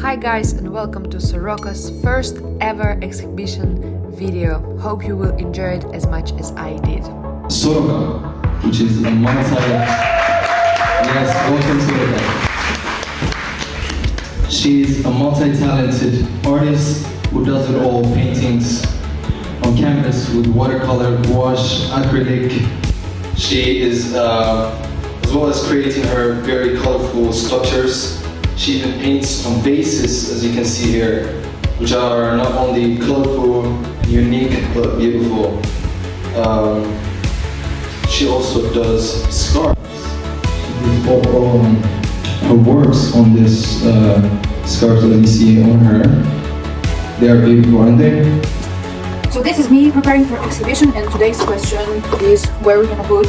Hi guys and welcome to Soroka's first ever exhibition video. Hope you will enjoy it as much as I did. Soroka, which is a welcome Soroka. She's a multi-talented artist who does it all, paintings on canvas with watercolor, gouache, acrylic. She is, as well as creating her very colorful sculptures, she even paints on vases, as you can see here, which are not only colorful, unique, but beautiful. She also does scarves. Her works on this scarves that you see on her, they are beautiful, aren't they? So this is me preparing for exhibition, and today's question is where we're gonna put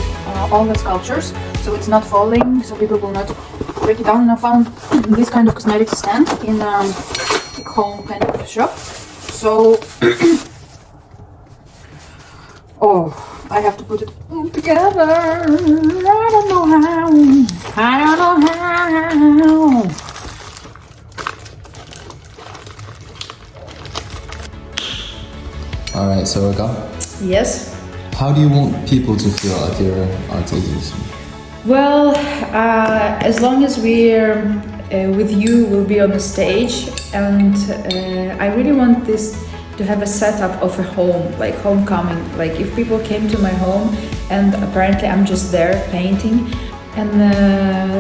all the sculptures so it's not falling, so people will not break it down. And I found this kind of cosmetics stand in a home kind of shop. So I have to put it all together. I don't know how. Alright, Soroka. Yes? How do you want people to feel at your art exhibition? Well, as long as we're with you, we'll be on the stage, and I really want this to have a setup of a home, like homecoming. Like if people came to my home and apparently I'm just there painting, and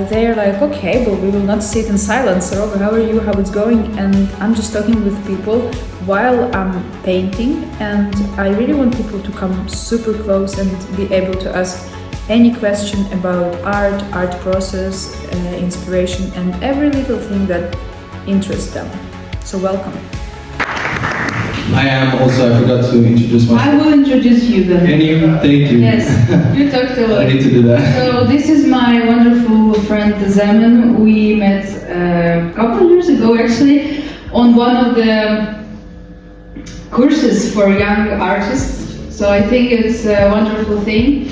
they're like, okay, but we will not sit in silence. Soroka, how are you? How it's going? And I'm just talking with people while I'm painting, and I really want people to come super close and be able to ask any question about art process, inspiration, and every little thing that interests them. So welcome. I am also, I forgot to introduce myself. I will introduce you then. Can you? Thank you. Yes, you talked a lot. I need to do that. So this is my wonderful friend Zeman. We met a couple of years ago actually on one of the courses for young artists. So I think it's a wonderful thing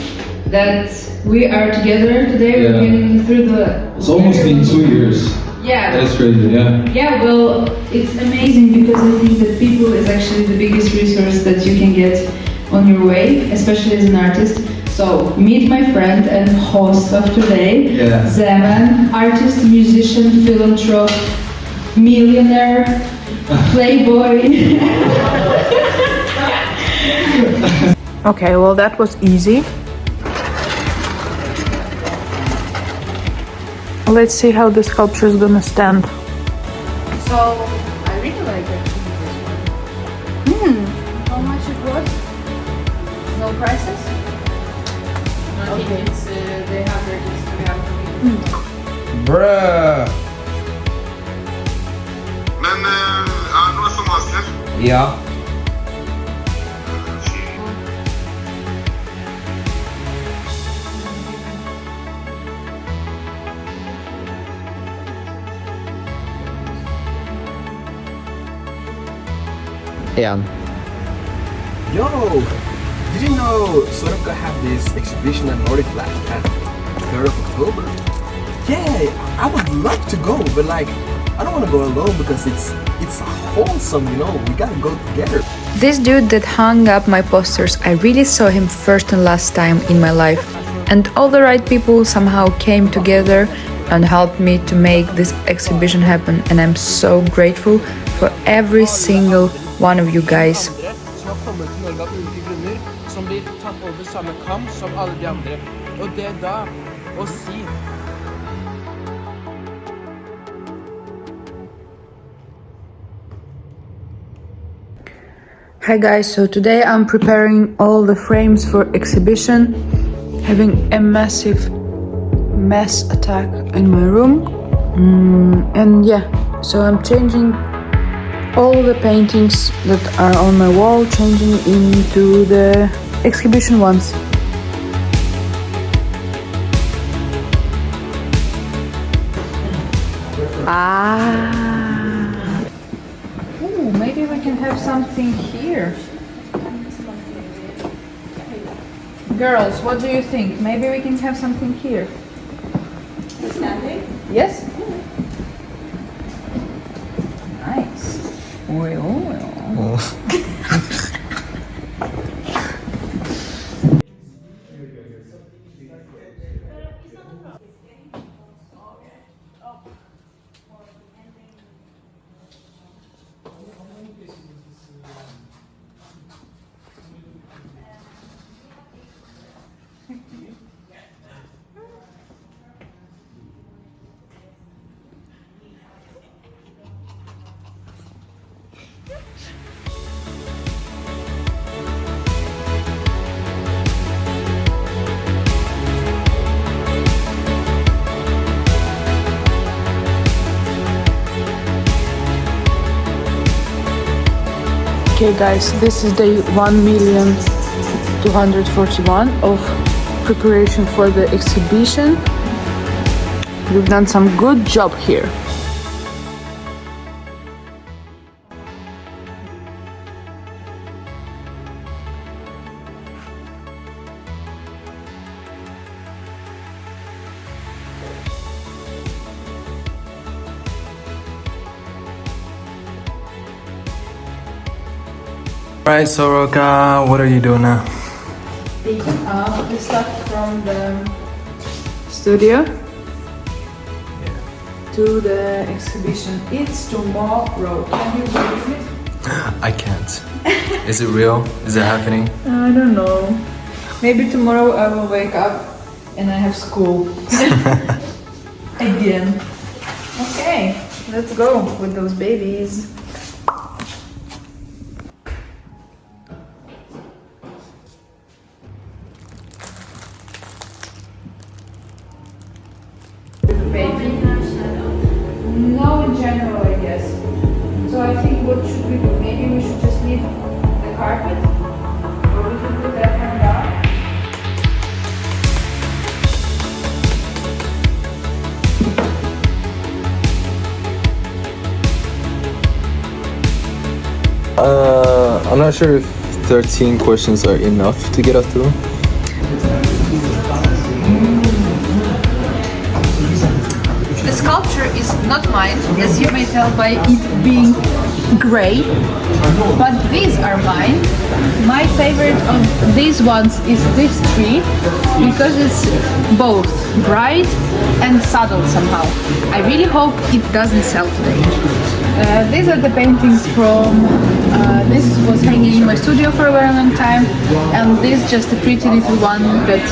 that we are together today. Yeah. We've been through the... It's almost been 2 years. Yeah. That's crazy, yeah. Yeah, well, it's amazing because I think that people is actually the biggest resource that you can get on your way, especially as an artist. So, meet my friend and host of today, Yeah. Zeman, artist, musician, philanthrope, millionaire, playboy. Okay, well that was easy. Let's see how the sculpture is gonna stand. So, I really like it. How much it was? No prices? Okay. It's, they have their Instagram. Bruh. Men Arno som master. Ja. En. Yo, did you know Soroka have this exhibition at Nordic Black at 3rd of October? Yeah, I would love to go, but like, I don't want to go alone because it's wholesome, you know, we gotta go together. This dude that hung up my posters, I really saw him first and last time in my life. And all the right people somehow came together and helped me to make this exhibition happen. And I'm so grateful for every single one of you guys. Som har kommet til Norge av ulike grunner, som blir tatt over samme kam som alle de andre. Og det da å si Hi guys, so today I'm preparing all the frames for exhibition, having a massive mess attack in my room. And yeah, so I'm changing all the paintings that are on my wall, changing into the exhibition ones. Ooh, maybe we can have something here. Girls, what do you think? Maybe we can have something here. Standing? Yes? Okay guys, this is day 1,241,000 of preparation for the exhibition. We've done some good job here. Right, Soroka, what are you doing now? Taking up the stuff from the studio to the exhibition. It's tomorrow. Can you believe it? I can't. Is it real? Is it happening? I don't know. Maybe tomorrow I will wake up and I have school. Again. Okay, let's go with those babies. Baby. No, in general, I guess. So I think what should we do? Maybe we should just leave the carpet, or we should put that one down. I'm not sure if 13 questions are enough to get us through. The sculpture is not mine, as you may tell by it being gray, but these are mine. My favorite of these ones is this tree, because it's both bright and subtle somehow. I really hope it doesn't sell today. These are the paintings from, this was hanging in my studio for a very long time, and this is just a pretty little one that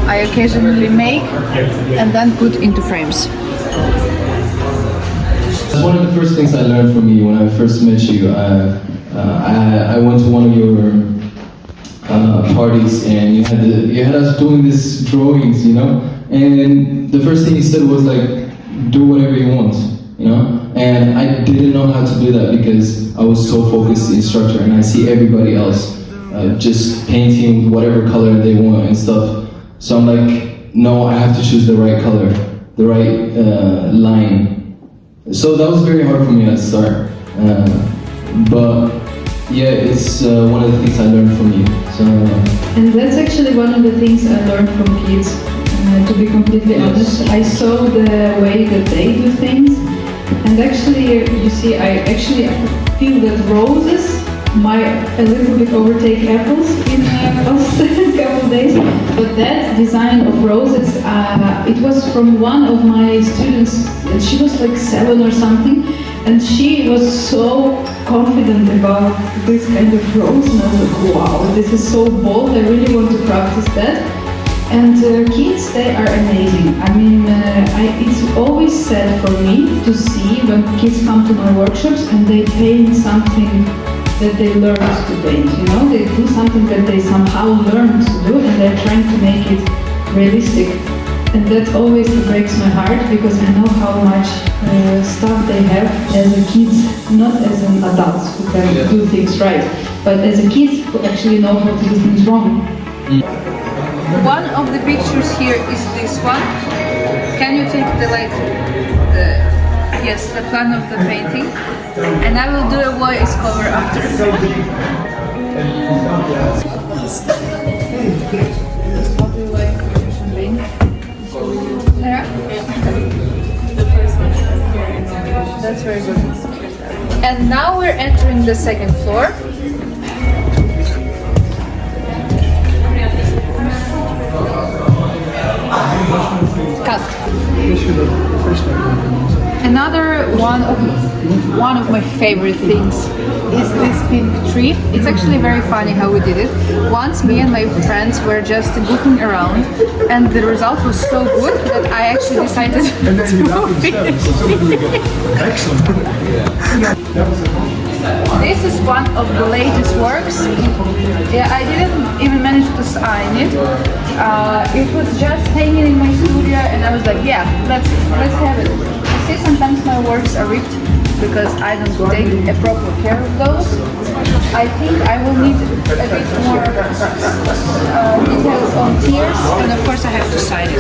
I occasionally make and then put into frames. That's one of the first things I learned from you when I first met you. I went to one of your parties, and you had us doing these drawings, you know. And the first thing you said was like, do whatever you want, you know. And I didn't know how to do that because I was so focused in structure, and I see everybody else just painting whatever color they want and stuff. So I'm like, no, I have to choose the right color, the right line. So that was very hard for me at the start, but yeah, it's one of the things I learned from you. So, And that's actually one of the things I learned from kids, to be completely honest. I saw the way that they do things, and actually, you see, I actually feel that roses might a little bit overtake apples in the last couple days, but that design of roses, it was from one of my students, and she was like 7 or something, and she was so confident about this kind of rose, and I was like, wow, this is so bold, I really want to practice that. And kids, they are amazing. I mean, it's always sad for me to see when kids come to my workshops and they paint something that they learned to paint, you know? They do something that they somehow learned to do, and they're trying to make it realistic. And that always breaks my heart, because I know how much stuff they have as a kids, not as an adults who can do things right, but as a kids who actually know how to do things wrong. One of the pictures here is this one. Can you take the yes, the plan of the painting? And I will do a voiceover after. How do you like champagne? Yeah. That's very good. And now we're entering the second floor. Cut. Another one of my favorite things is this pink tree. It's actually very funny how we did it. Once me and my friends were just goofing around and the result was so good that I actually decided to finish it. This is one of the latest works. Yeah, I didn't even manage to sign it. It was just hanging in my studio and I was like, yeah, let's have it. You see, sometimes my works are ripped because I don't take a proper care of those. I think I will need a bit more details on tears, and of course I have to sign it.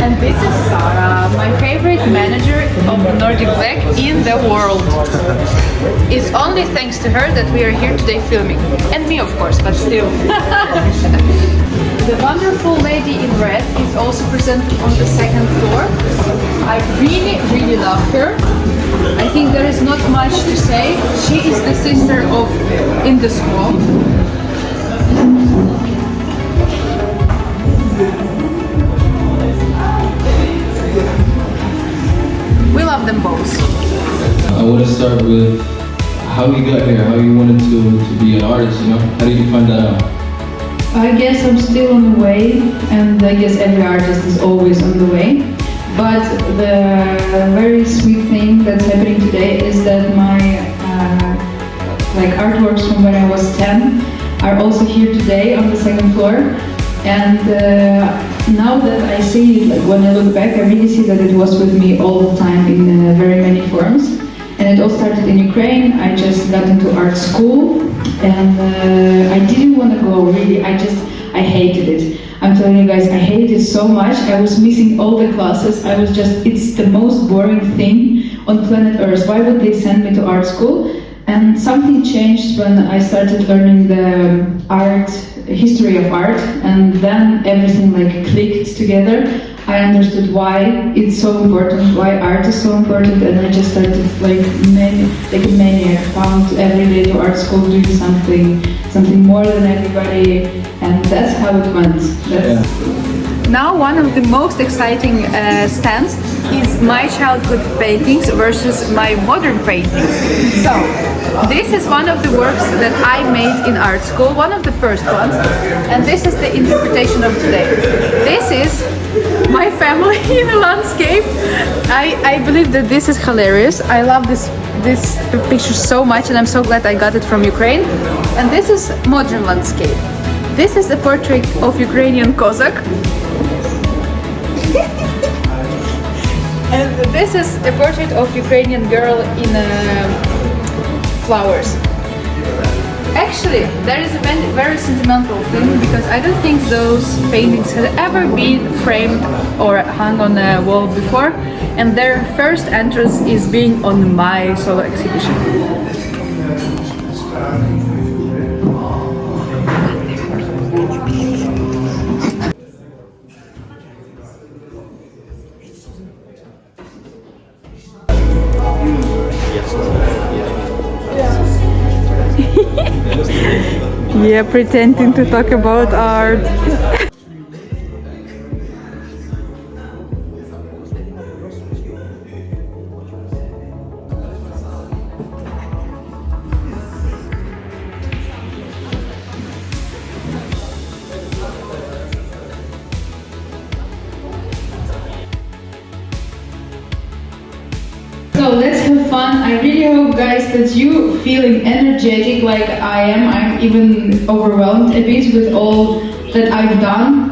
And this is Sarah, my favorite manager of Nordic Black in the world. It's only thanks to her that we are here today filming. And me, of course, but still. The wonderful lady in red is also presented on the second floor. I really, really love her. I think there is not much to say. She is the sister of In the Swamp. We love them both. I want to start with how you got here, how you wanted to be an artist, you know? How did you find that out? I guess I'm still on the way, and I guess every artist is always on the way. But the very sweet thing that's happening today is that my artworks from when I was 10 are also here today on the second floor. And now that I see it, like when I look back, I really see that it was with me all the time in very many forms. And it all started in Ukraine. I just got into art school, and I didn't want to go, really. I hated it. I'm telling you guys, I hated it so much. I was missing all the classes. It's the most boring thing on planet Earth. Why would they send me to art school? And something changed when I started learning the history of art, and then everything clicked together. I understood why it's so important, why art is so important, and I just started like a maniac, found every day to art school doing something more than everybody, and that's how it went. Now one of the most exciting stands is my childhood paintings versus my modern paintings. So this is one of the works that I made in art school, one of the first ones, and this is the interpretation of today. This is my family in a landscape. I believe that this is hilarious. I love this picture so much, and I'm so glad I got it from Ukraine. And this is modern landscape. This is a portrait of Ukrainian Cossack. And this is a portrait of Ukrainian girl in flowers. Actually, there is a very sentimental thing, because I don't think those paintings had ever been framed or hung on a wall before, and their first entrance is being on my solo exhibition. Yeah, pretending to talk about art. So let's have fun. I really hope, guys, that you feeling energetic like I am. I'm even overwhelmed a bit with all that I've done.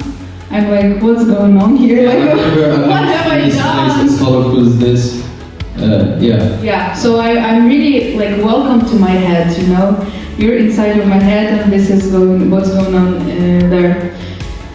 I'm like, what's going on here? Like, what have I done? As colorful as this. Yeah, so I'm really like, welcome to my head, you know? You're inside of my head, and this is what's going on there.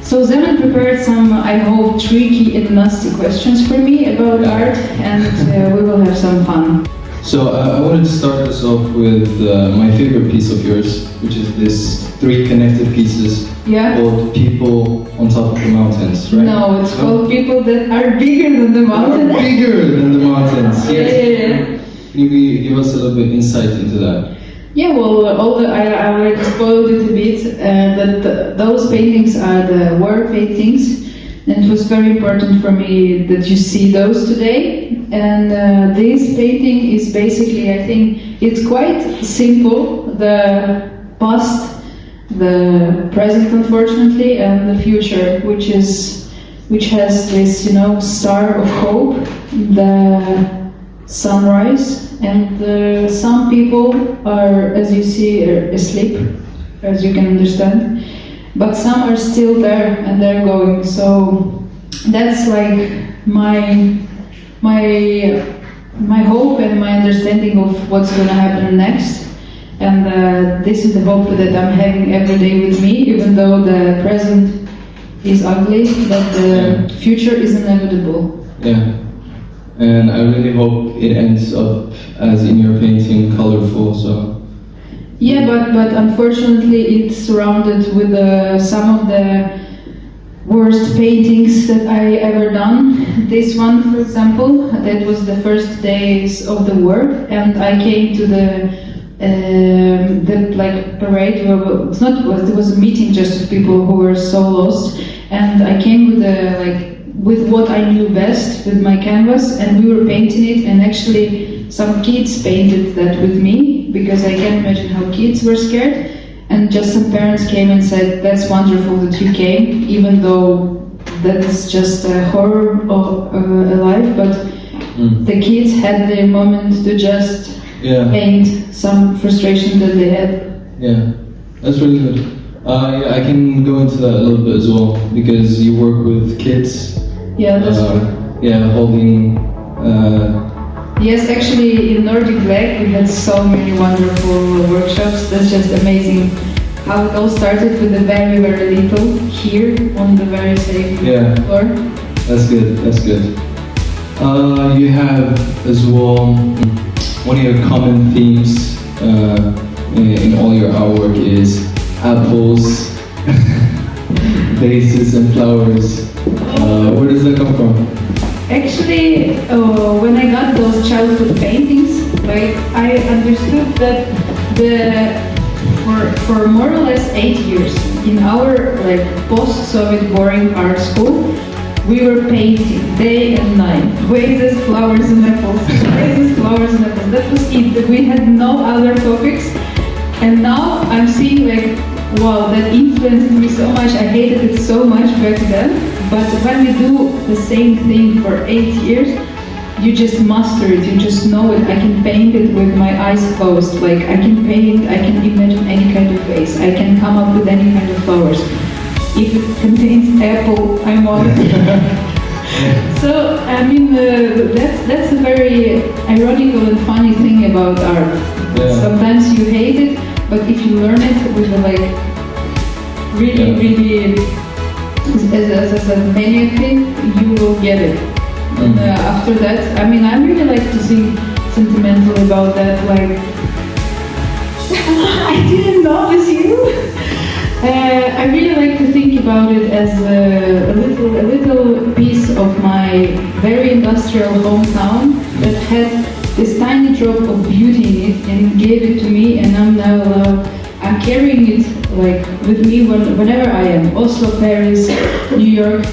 So Zeman prepared some, I hope, tricky and nasty questions for me about art, and we will have some fun. So I wanted to start this off with my favorite piece of yours, which is this 3 connected pieces called People on Top of the Mountains, right? No, it's called People That Are Bigger Than the Mountain. Bigger than the mountain. Can you give us a little bit insight into that? Yeah, well, I already spoiled it a bit. That those paintings are the war paintings, and it was very important for me that you see those today. And this painting is basically, I think, it's quite simple. The past, the present, unfortunately, and the future, which has this, star of hope, the sunrise. And some people are, as you see, are asleep, as you can understand, but some are still there and they're going. So that's like my hope and my understanding of what's going to happen next. And this is the hope that I'm having every day with me, even though the present is ugly, but the future is inevitable. Yeah. And I really hope it ends up as in your painting, colorful. So yeah, but unfortunately it's surrounded with some of the worst paintings that I ever done. This one, for example, that was the first days of the war, and I came to the like parade. It was a meeting just of people who were so lost, and I came with what I knew best, with my canvas, and we were painting it, and actually some kids painted that with me, because I can imagine how kids were scared, and just some parents came and said, that's wonderful that you came, even though that is just a horror of a life, but the kids had their moment to just paint some frustration that they had. Yeah, that's really good. Yeah, I can go into that a little bit as well, because you work with kids. Yeah, that's true. Yeah, holding. Yes, actually, in Nordic Black we had so many wonderful workshops. That's just amazing how it all started with a very, very little here on the very same floor. That's good. That's good. You have as well one of your common themes in all your artwork is apples, vases, and flowers. Where does that come from? Actually, when I got those childhood paintings, I understood that for more or less 8 years in our post-Soviet boring art school, we were painting day and night, vases, flowers, and apples, vases, flowers, and apples. That was it. We had no other topics, and now I'm seeing wow, that influenced me so much. I hated it so much back then. But when we do the same thing for 8 years, you just master it, you just know it. I can paint it with my eyes closed. I can paint, I can imagine any kind of vase. I can come up with any kind of flowers. If it contains apple, I'm on it. So, I mean, that's a very ironical and funny thing about art. Yeah. Sometimes you hate it, but if you learn it with really as a maniac thing, you will get it. And after that, I mean, I really like to sing sentimental about that, I didn't notice you. I really like to think about it as a little piece of my very industrial hometown that had this tiny drop of beauty in it and gave it to me, and I'm carrying it with me whenever I am. Oslo, Paris, New York.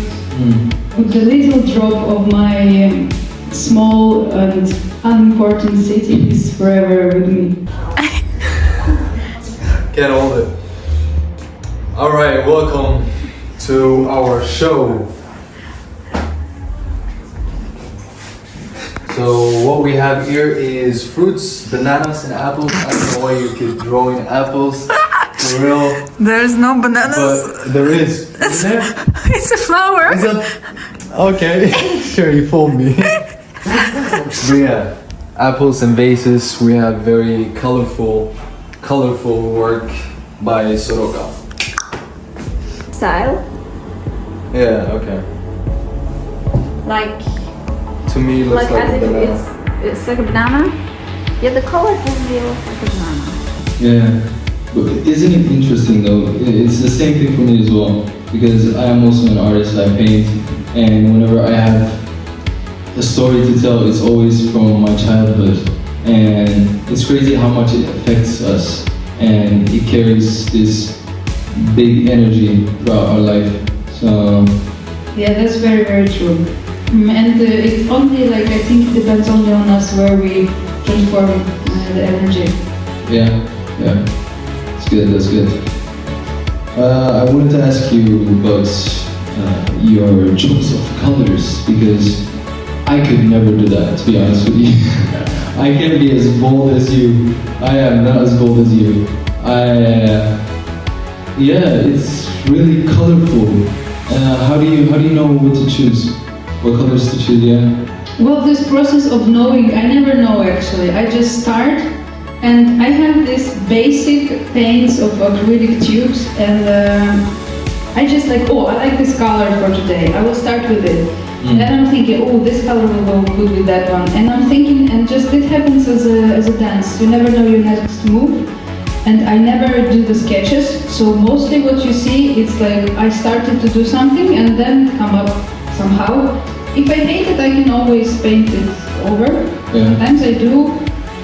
With the little drop of my small and unimportant city is forever with me. Can't hold it. Alright, welcome to our show. So what we have here is fruits, bananas and apples. I don't know why you keep drawing apples. For real. There's no bananas. But there is. Isn't there? It's a flower. Okay, sure, you fooled me. But yeah, apples and vases. We have very colorful work by Soroka. Style, Yeah, okay. To me, it looks like as a if banana. it's like a banana. Yeah, the color definitely looks like a banana. Yeah, but isn't it interesting though? It's the same thing for me as well, because I am also an artist. I paint, and whenever I have a story to tell, it's always from my childhood. and it's crazy how much it affects us, and it carries this big energy throughout our life. So Yeah, that's very, very true. And it's only like, I think it depends only on us where we transform the energy. yeah, it's good. That's good. I wanted to ask you about your choice of colors, because I could never do that, to be honest with you. I can be as bold as you. I am not as bold as you. Yeah, it's really colorful. How do you know what to choose? What colors to choose? Yeah. Well, this process of knowing, I never know actually. I just start, and I have this basic paints of acrylic tubes, and I just like, oh, I like this color for today. I will start with it. Then I'm thinking, oh, this color will go good with that one. And I'm thinking, and just it happens as a dance. You never know your next move. And I never do the sketches. So mostly what you see, it's like I started to do something and then come up somehow. If I hate it, I can always paint it over. Yeah. Sometimes I do.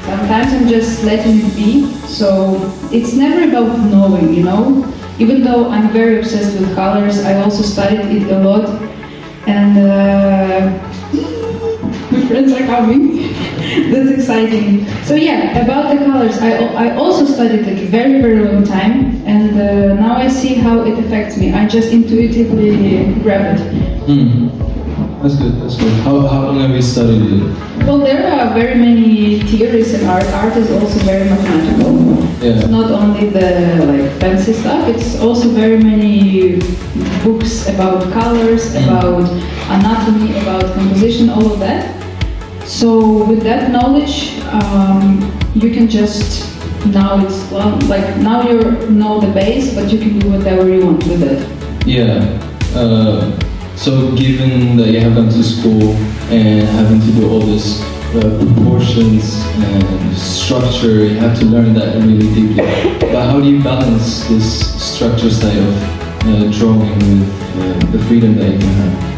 Sometimes I'm just letting it be. So it's never about knowing, you know? Even though I'm very obsessed with colors, I also studied it a lot. And my friends are coming. That's exciting. So yeah, about the colors, I also studied it very, very long time, and now I see how it affects me. I just intuitively grab it. That's good. That's good. How long have you studied it? Well, there are very many theories in art. Art is also very mathematical. Yeah. It's not only the like fancy stuff. It's also very many books about colors, about anatomy, about composition, all of that. So with that knowledge, you can just now you know the base, but you can do whatever you want with it. Yeah. So given that you have gone to school and having to do all this proportions and structure, you have to learn that really deeply. But how do you balance this structure side of drawing with the freedom that you can have?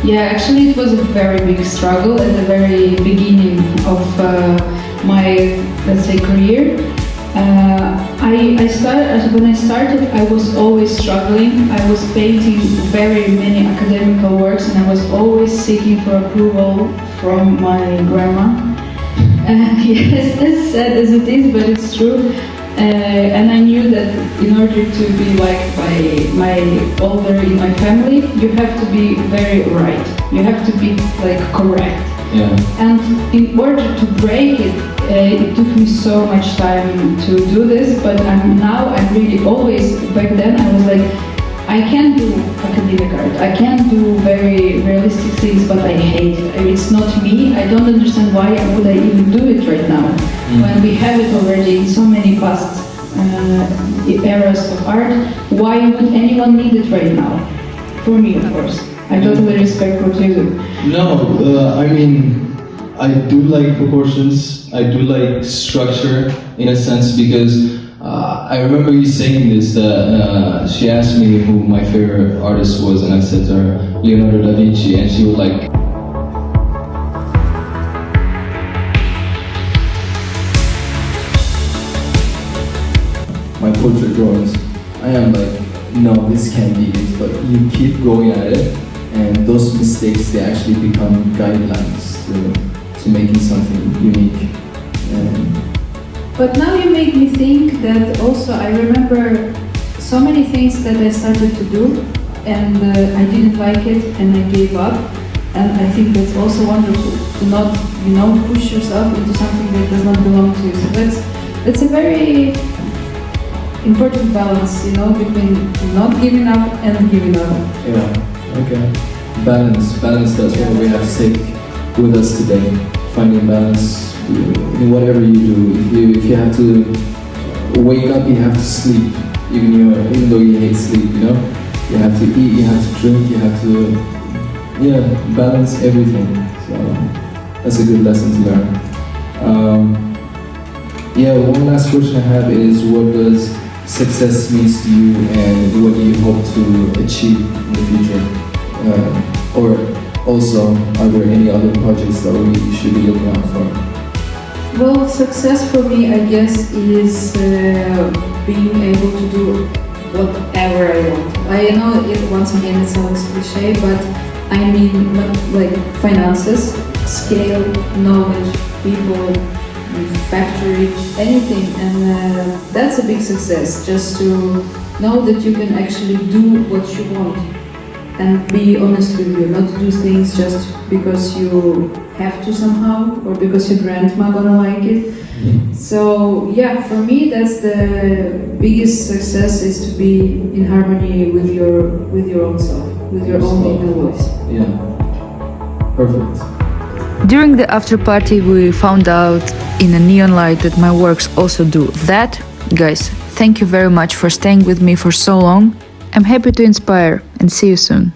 Yeah, actually it was a very big struggle at the very beginning of my, let's say, career. When I started, I was always struggling. I was painting very many academical works, and I was always seeking for approval from my grandma. Yes, as sad as it is, but it's true. And I knew that in order to be liked by my older in my family, you have to be very right. You have to be like correct. Yeah. And in order to break it, it took me so much time to do this. But I'm really always, back then I was like, I can do academic art. I can do very realistic things, but I hate it. It's not me. I don't understand why would I even do it right now when we have it already in so many past eras of art. Why would anyone need it right now? For me, of course. I totally respect what you do. No, I mean, I do like proportions. I do like structure in a sense, because I remember you saying this, that she asked me who my favorite artist was, and I said to her, Leonardo da Vinci, and she was like, my portrait drawings. I am like, no, this can't be it, but you keep going at it, and those mistakes, they actually become guidelines to making something unique. But now you make me think that also I remember so many things that I started to do, and I didn't like it and I gave up. And I think that's also wonderful to not, push yourself into something that does not belong to you. So that's a very important balance, between not giving up and giving up. Yeah, okay. Balance, that's what we have to take with us today. Finding balance in whatever you do. If you have to wake up, you have to sleep. Even though you hate sleep, you have to eat, you have to drink, you have to, balance everything. So that's a good lesson to learn. One last question I have is, what does success means to you, and what do you hope to achieve in the future? Or also, are there any other projects that we should be looking out for? Well, success for me, I guess, is being able to do whatever I want. I know once again it sounds cliche, but I mean like finances, scale, knowledge, people, factory, anything, and that's a big success. Just to know that you can actually do what you want and be honest with you, not do things just because you have to somehow or because your grandma gonna like it. So yeah, for me that's the biggest success, is to be in harmony with your own self, with your own inner voice. Yeah. Perfect. During the after party, we found out in a neon light that my works also do that. Guys, thank you very much for staying with me for so long. I'm happy to inspire, and see you soon.